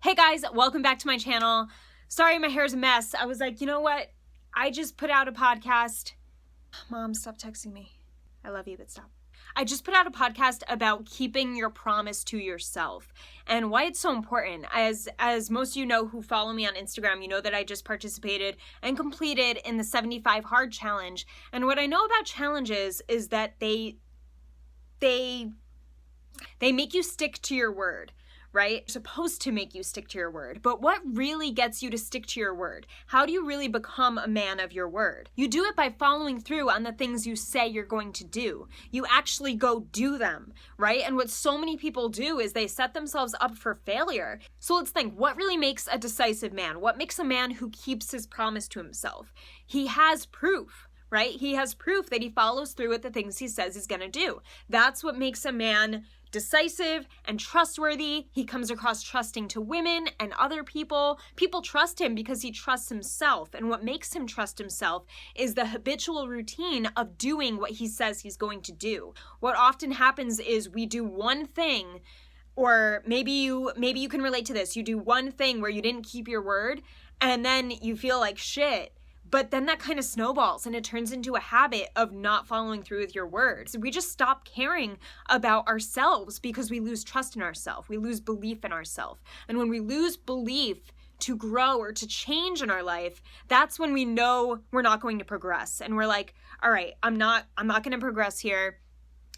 Hey guys, welcome back to my channel. Sorry my hair's a mess. I was like, you know what? I just put out a podcast. Mom, stop texting me. I love you, but stop. I just put out a podcast about keeping your promise to yourself and why it's so important. As most of you know who follow me on Instagram, you know that I just participated and completed in the 75 Hard Challenge. And what I know about challenges is that they make you stick to your word. Right? They're supposed to make you stick to your word. But what really gets you to stick to your word? How do you really become a man of your word? You do it by following through on the things you say you're going to do. You actually go do them, right? And what so many people do is they set themselves up for failure. So let's think, what really makes a decisive man? What makes a man who keeps his promise to himself? He has proof. Right? He has proof that he follows through with the things he says he's going to do. That's what makes a man decisive and trustworthy. He comes across trusting to women and other people. People trust him because he trusts himself. And what makes him trust himself is the habitual routine of doing what he says he's going to do. What often happens is we do one thing, or maybe you can relate to this. You do one thing where you didn't keep your word and then you feel like shit. But then that kind of snowballs and it turns into a habit of not following through with your words. We just stop caring about ourselves because we lose trust in ourselves. We lose belief in ourselves. And when we lose belief to grow or to change in our life, that's when we know we're not going to progress. And we're like, all right, I'm not going to progress here.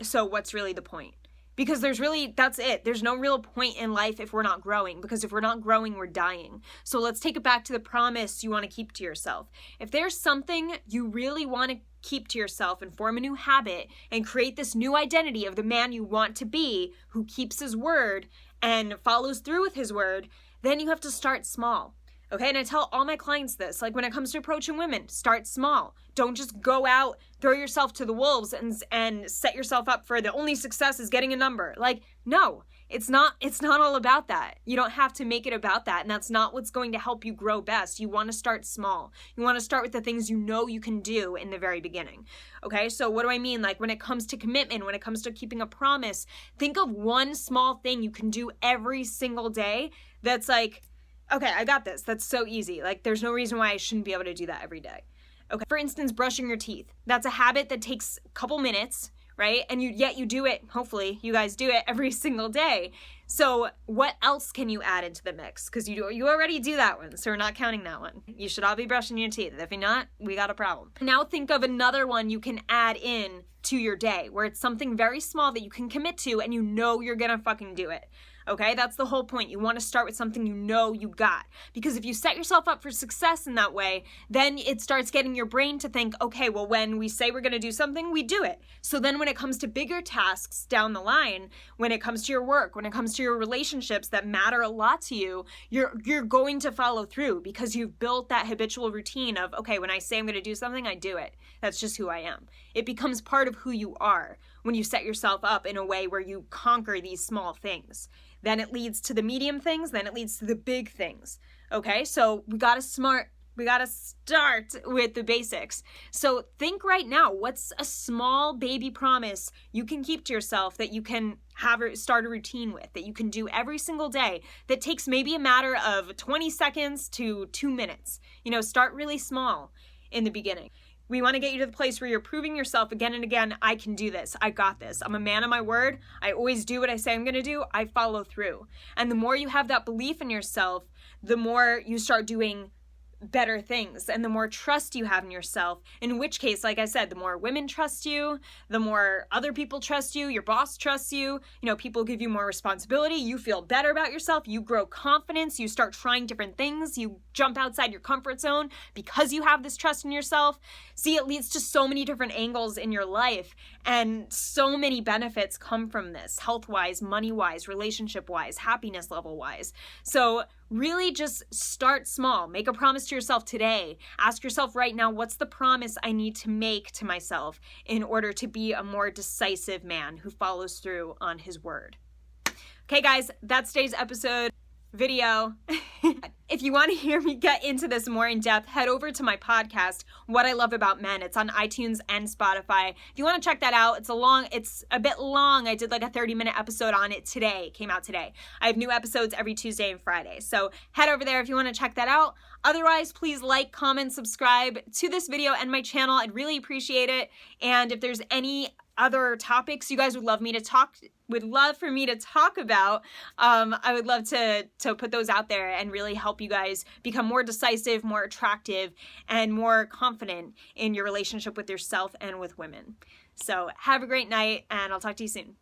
So what's really the point? Because that's it. There's no real point in life if we're not growing, because if we're not growing, we're dying. So let's take it back to the promise you want to keep to yourself. If there's something you really want to keep to yourself and form a new habit and create this new identity of the man you want to be, who keeps his word and follows through with his word, then you have to start small. Okay, and I tell all my clients this, like when it comes to approaching women, start small. Don't just go out, throw yourself to the wolves and set yourself up for the only success is getting a number. Like, no, it's not all about that. You don't have to make it about that, and that's not what's going to help you grow best. You want to start small. You want to start with the things you know you can do in the very beginning. Okay, so what do I mean? Like when it comes to commitment, when it comes to keeping a promise, think of one small thing you can do every single day that's like, okay, I got this. That's so easy. Like, there's no reason why I shouldn't be able to do that every day. Okay. For instance, brushing your teeth. That's a habit that takes a couple minutes, right? And yet you do it, hopefully, you guys do it every single day. So what else can you add into the mix? Because you already do that one, so we're not counting that one. You should all be brushing your teeth. If you're not, we got a problem. Now think of another one you can add in to your day, where it's something very small that you can commit to and you know you're gonna fucking do it. Okay, that's the whole point. You want to start with something you know you got. Because if you set yourself up for success in that way, then it starts getting your brain to think, okay, well, when we say we're going to do something, we do it. So then when it comes to bigger tasks down the line, when it comes to your work, when it comes to your relationships that matter a lot to you, you're going to follow through because you've built that habitual routine of, okay, when I say I'm going to do something, I do it. That's just who I am. It becomes part of who you are when you set yourself up in a way where you conquer these small things. Then it leads to the medium things, then it leads to the big things. Okay, so we gotta start with the basics. So think right now, what's a small baby promise you can keep to yourself that you can start a routine with, that you can do every single day, that takes maybe a matter of 20 seconds to 2 minutes. Start really small in the beginning. We want to get you to the place where you're proving yourself again and again, I can do this, I got this, I'm a man of my word, I always do what I say I'm going to do, I follow through. And the more you have that belief in yourself, the more you start doing better things and the more trust you have in yourself, in which case, like I said, the more women trust you, the more other people trust you, your boss trusts you, people give you more responsibility, you feel better about yourself, you grow confidence, you start trying different things, you jump outside your comfort zone because you have this trust in yourself. See, it leads to so many different angles in your life, and so many benefits come from this, health-wise, money-wise, relationship-wise, happiness level-wise. So really just start small. Make a promise to yourself today. Ask yourself right now, what's the promise I need to make to myself in order to be a more decisive man who follows through on his word? Okay, guys, that's today's episode. video. If you want to hear me get into this more in depth, head over to my podcast, What I Love About Men. It's on iTunes and Spotify. If you want to check that out, it's a bit long. I did like a 30-minute episode on it today. It came out today. I have new episodes every Tuesday and Friday. So head over there if you want to check that out. Otherwise, please like, comment, subscribe to this video and my channel. I'd really appreciate it. And if there's any other topics you guys would love for me to talk about, I would love to put those out there and really help you guys become more decisive, more attractive, and more confident in your relationship with yourself and with women. So have a great night, and I'll talk to you soon.